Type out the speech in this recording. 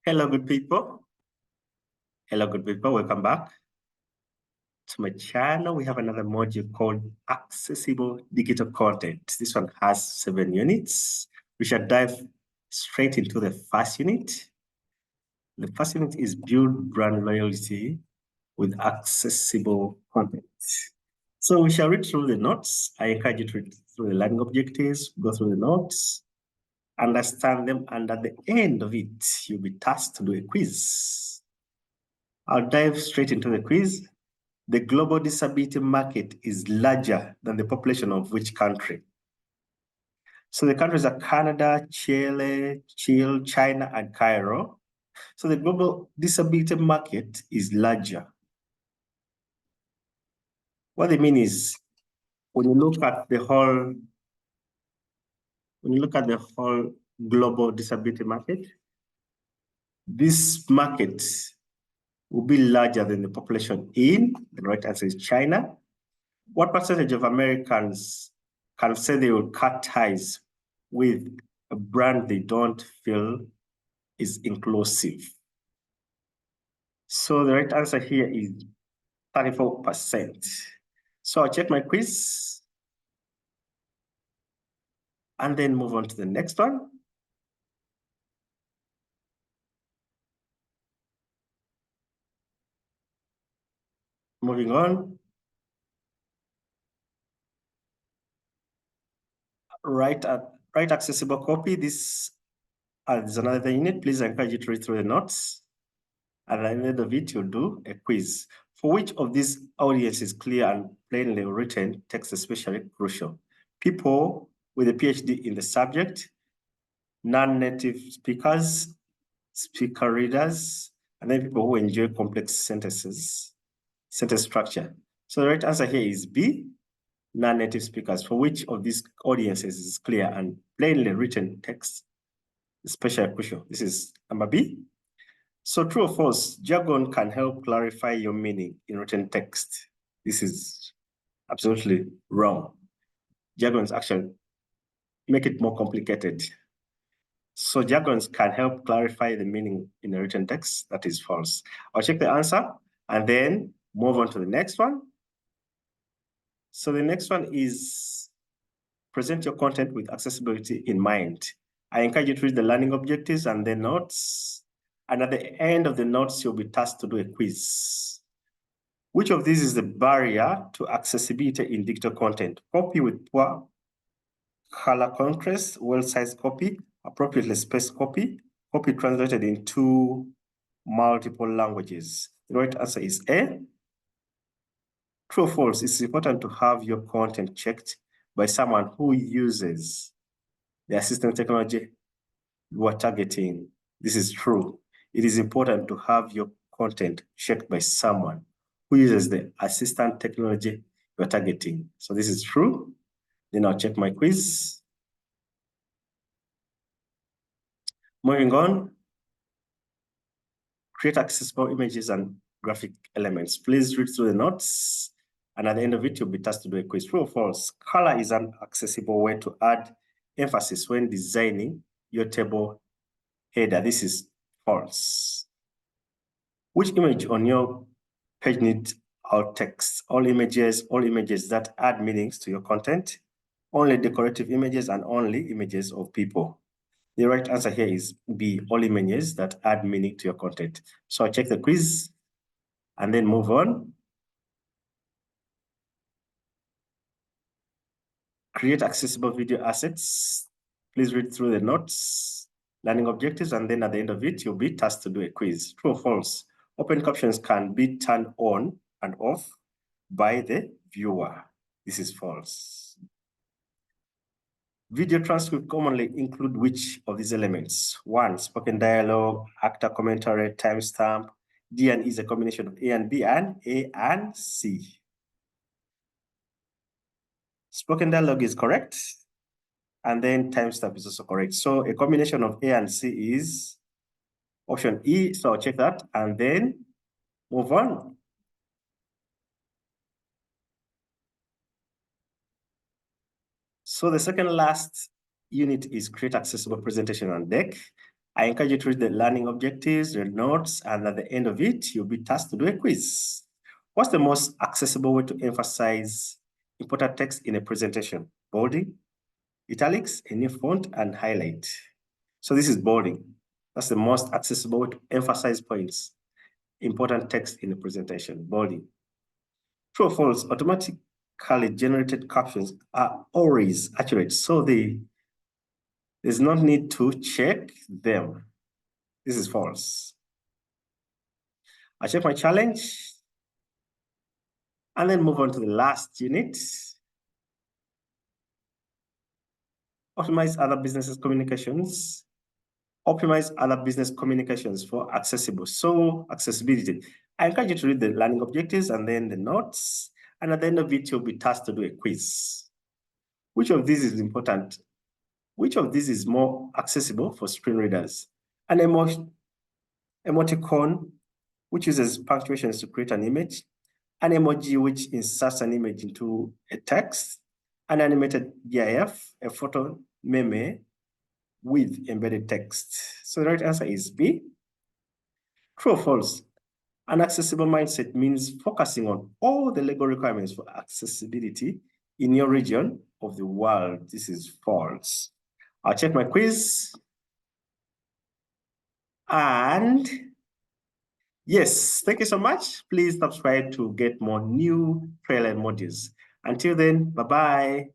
Hello, good people. Hello, good people. Welcome back to my channel. We have another module called Accessible Digital Content. This one has 7 units. We shall dive straight into the first unit. The first unit is Build Brand Loyalty with Accessible Content. So we shall read through the notes. I encourage you to read through the learning objectives, go through the notes, understand them, and at the end of it, you'll be tasked to do a quiz. I'll dive straight into the quiz. The global disability market is larger than the population of which country? So the countries are Canada, Chile, China, and Cairo. So the global disability market is larger. What they mean is, when you look at the whole global disability market, this market will be larger than the population in, the right answer is China. What percentage of Americans can say they will cut ties with a brand they don't feel is inclusive? So the right answer here is 34%. So I'll check my quiz and then move on to the next one. Moving on. Write accessible copy. This is another unit. Please, I encourage you to read through the notes. And at the end of it, you'll do a quiz. For which of these audiences clear and plainly written text especially crucial? People with a PhD in the subject, non-native speakers, speaker readers, and then people who enjoy complex sentences, sentence structure. So the right answer here is B, non-native speakers. For which of these audiences is clear and plainly written text especially crucial? This is number B. So true or false, jargon can help clarify your meaning in written text. This is absolutely wrong. Jargons actually make it more complicated. So jargons can help clarify the meaning in a written text. That is false. I'll check the answer and then move on to the next one. So the next one is present your content with accessibility in mind. I encourage you to read the learning objectives and the notes. And at the end of the notes, you'll be tasked to do a quiz. Which of these is the barrier to accessibility in digital content? Copy with poor color contrast, well-sized copy, appropriately spaced copy, copy translated into multiple languages. The right answer is A. True or false, it's important to have your content checked by someone who uses the assistant technology you are targeting. This is true. It is important to have your content checked by someone who uses the assistant technology you are targeting. So this is true. Then I'll check my quiz. Moving on. Create accessible images and graphic elements. Please read through the notes. And at the end of it, you'll be tasked to do a quiz. True or false? Color is an accessible way to add emphasis when designing your table header. This is false. Which image on your page needs alt text? All images that add meanings to your content, only decorative images, and only images of people. The right answer here is B, all images that add meaning to your content. So I'll check the quiz and then move on. Create accessible video assets. Please read through the notes, learning objectives, and then at the end of it, you'll be tasked to do a quiz. True or false? Open captions can be turned on and off by the viewer. This is false. Video transcript commonly include which of these elements? 1, spoken dialogue, actor commentary, timestamp. D and E is a combination of A and B, and A and C. Spoken dialogue is correct. And then timestamp is also correct. So a combination of A and C is option E. So I'll check that and then move on. So the second last unit is create accessible presentation and deck. I encourage you to read the learning objectives, the notes, and at the end of it, you'll be tasked to do a quiz. What's the most accessible way to emphasize important text in a presentation? Bolding, italics, a new font, and highlight. So this is bolding. That's the most accessible way to emphasize points, important text in a presentation, bolding. True or false, automatically generated captions are always accurate. So there's no need to check them. This is false. I check my challenge and then move on to the last unit. Optimize other businesses communications. Optimize other business communications for accessible. So accessibility. I encourage you to read the learning objectives and then the notes. And at the end of it, you'll be tasked to do a quiz. Which of these is important? Which of these is more accessible for screen readers? An emoticon, which uses punctuations to create an image, an emoji, which inserts an image into a text, an animated GIF, a photo meme with embedded text. So the right answer is B. True or false? An accessible mindset means focusing on all the legal requirements for accessibility in your region of the world. This is false. I'll check my quiz. And yes, thank you so much. Please subscribe to get more new Trailhead modules. Until then, bye-bye.